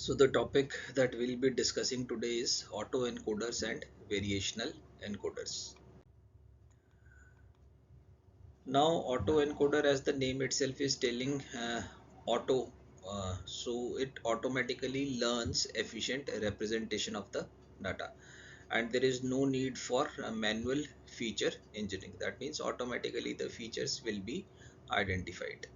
So the topic that we'll be discussing today is autoencoders and variational encoders. Now autoencoder, as the name itself is telling, auto, so it automatically learns efficient representation of the data, and there is no need for manual feature engineering. That means automatically the features will be identified.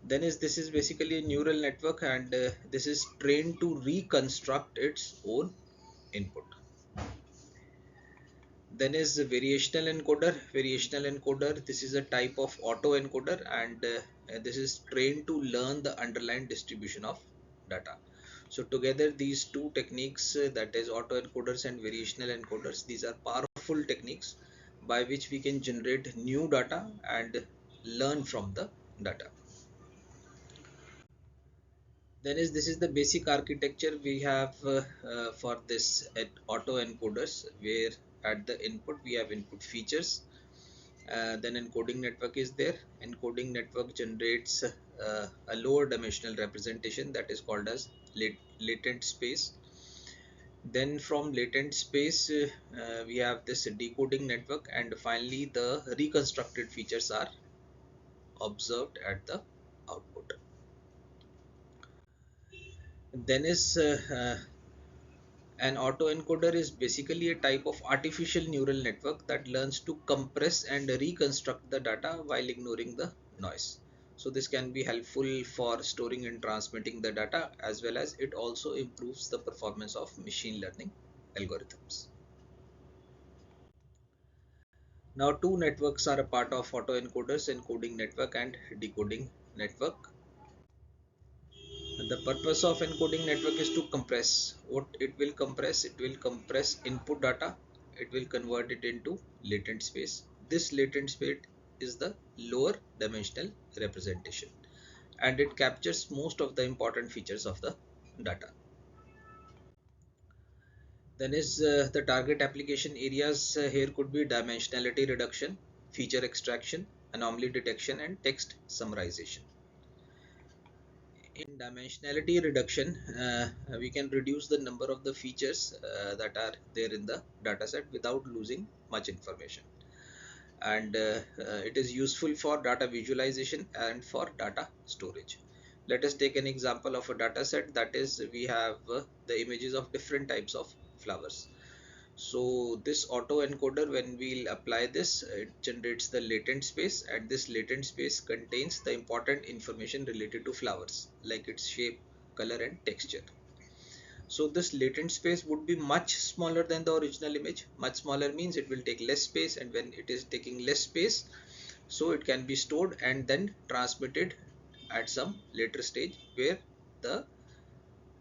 Then this is basically a neural network, and this is trained to reconstruct its own input. Then is the variational encoder. Variational encoder, this is a type of autoencoder, and this is trained to learn the underlying distribution of data. So together these two techniques, that is autoencoders and variational encoders, these are powerful techniques by which we can generate new data and learn from the data. Then this is the basic architecture we have for this autoencoders, where at the input we have input features. Then encoding network is there. Encoding network generates a lower dimensional representation that is called as latent space. Then from latent space we have this decoding network, and finally the reconstructed features are observed at the output. Then an autoencoder is basically a type of artificial neural network that learns to compress and reconstruct the data while ignoring the noise. So this can be helpful for storing and transmitting the data, as well as it also improves the performance of machine learning algorithms. Now two networks are a part of autoencoders: encoding network and decoding network. The purpose of encoding network is to compress. What it will compress? It will compress input data. It will convert it into latent space. This latent space is the lower dimensional representation, and it captures most of the important features of the data. Then the target application areas here could be dimensionality reduction, feature extraction, anomaly detection, and text summarization. In dimensionality reduction, we can reduce the number of the features that are there in the dataset without losing much information, and it is useful for data visualization and for data storage. Let us take an example of a dataset. That is, we have the images of different types of flowers. So this autoencoder, when we'll apply this, it generates the latent space, and this latent space contains the important information related to flowers, like its shape, color, and texture. So this latent space would be much smaller than the original image. Much smaller means it will take less space, and when it is taking less space, so it can be stored and then transmitted at some later stage where the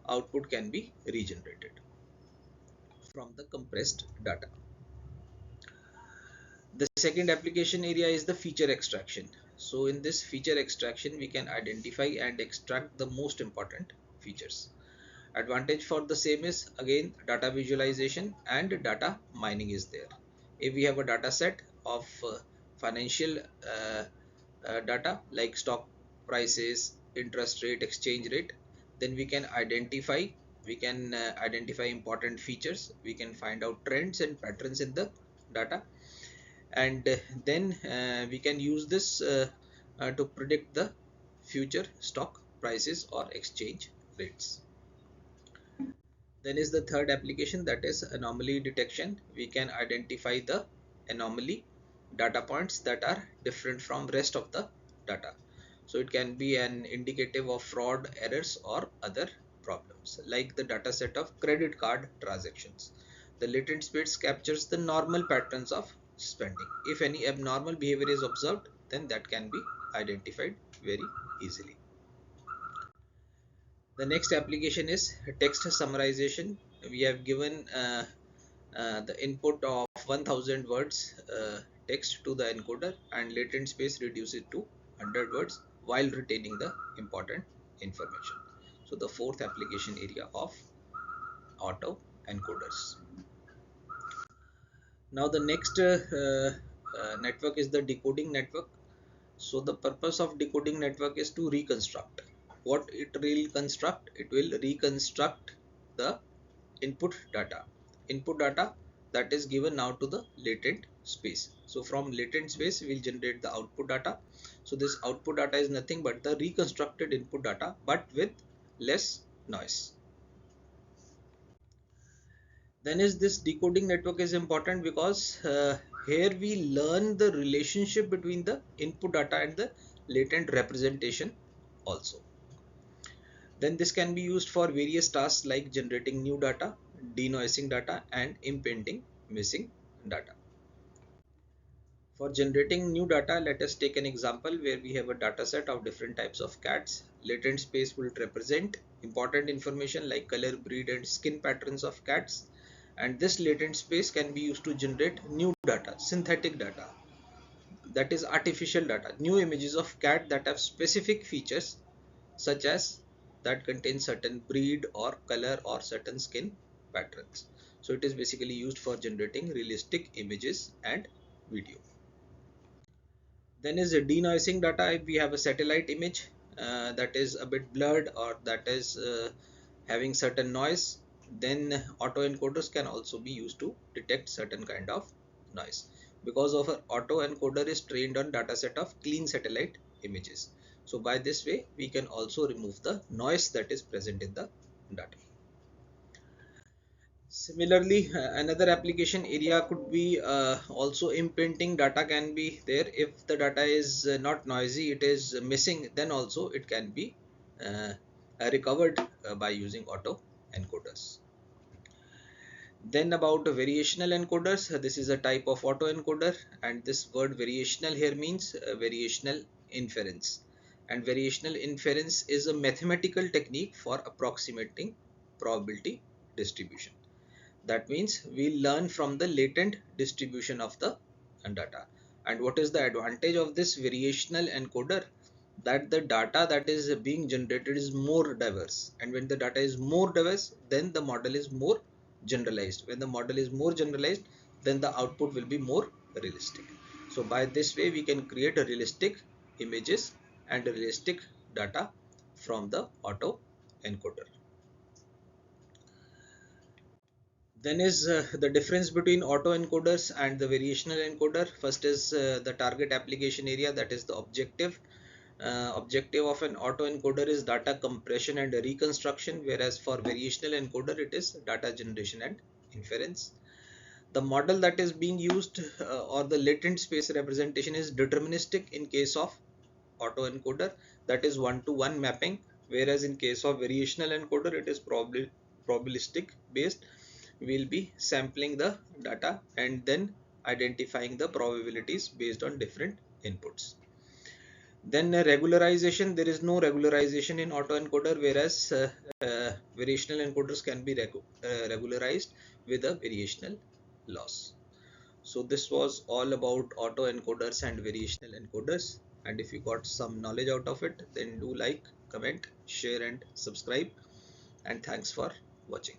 output can be regenerated from the compressed data. The second application area is the feature extraction. So in this feature extraction, we can identify and extract the most important features. Advantage for the same is, again, data visualization and data mining is there. If we have a data set of financial data like stock prices, interest rate, exchange rate, then we can identify important features. We can find out trends and patterns in the data, and then we can use this to predict the future stock prices or exchange rates. Then is the third application, that is anomaly detection. We can identify the anomaly data points that are different from rest of the data. So it can be an indicative of fraud, errors, or other problems, like the data set of credit card transactions. The latent space captures the normal patterns of spending. If any abnormal behavior is observed, then that can be identified very easily. The next application is text summarization. We have given the input of 1000 words text to the encoder, and latent space reduces it to 100 words while retaining the important information. So the fourth application area of auto encoders. Now the next network is the decoding network. So the purpose of decoding network is to reconstruct. what it will construct? It will reconstruct the input data that is given now to the latent space. So from latent space we will generate the output data. So this output data is nothing but the reconstructed input data, but with less noise. Then is this decoding network is important because here we learn the relationship between the input data and the latent representation also. Then this can be used for various tasks like generating new data, denoising data, and impending missing data. For generating new data, let us take an example where we have a data set of different types of cats. Latent space will represent important information like color, breed, and skin patterns of cats. And this latent space can be used to generate new data, synthetic data, that is artificial data, new images of cat that have specific features such as that contain certain breed or color or certain skin patterns. So it is basically used for generating realistic images and video. Then is a denoising data. If we have a satellite image that is a bit blurred or that is having certain noise, then autoencoders can also be used to detect certain kind of noise, because of our autoencoder is trained on dataset of clean satellite images. So by this way we can also remove the noise that is present in the data. Similarly, another application area could be also imprinting data can be there. If the data is not noisy, it is missing, then also it can be uh, recovered by using auto encoders. Then about variational encoders, this is a type of auto encoder, and this word variational here means variational inference. And variational inference is a mathematical technique for approximating probability distribution. That means we learn from the latent distribution of the data. And what is the advantage of this variational encoder? That the data that is being generated is more diverse. And when the data is more diverse, then the model is more generalized. When the model is more generalized, then the output will be more realistic. So by this way, we can create a realistic images and a realistic data from the auto encoder. Then is the difference between autoencoders and the variational encoder. First is the target application area, that is the objective. Objective of an autoencoder is data compression and reconstruction, whereas for variational encoder it is data generation and inference. The model that is being used or the latent space representation is deterministic in case of autoencoder, that is one-to-one mapping, whereas in case of variational encoder it is probabilistic based. We'll be sampling the data and then identifying the probabilities based on different inputs. Then regularization, there is no regularization in autoencoder, whereas variational encoders can be regularized with a variational loss. So this was all about autoencoders and variational encoders, and if you got some knowledge out of it, then do like, comment, share and subscribe, and thanks for watching.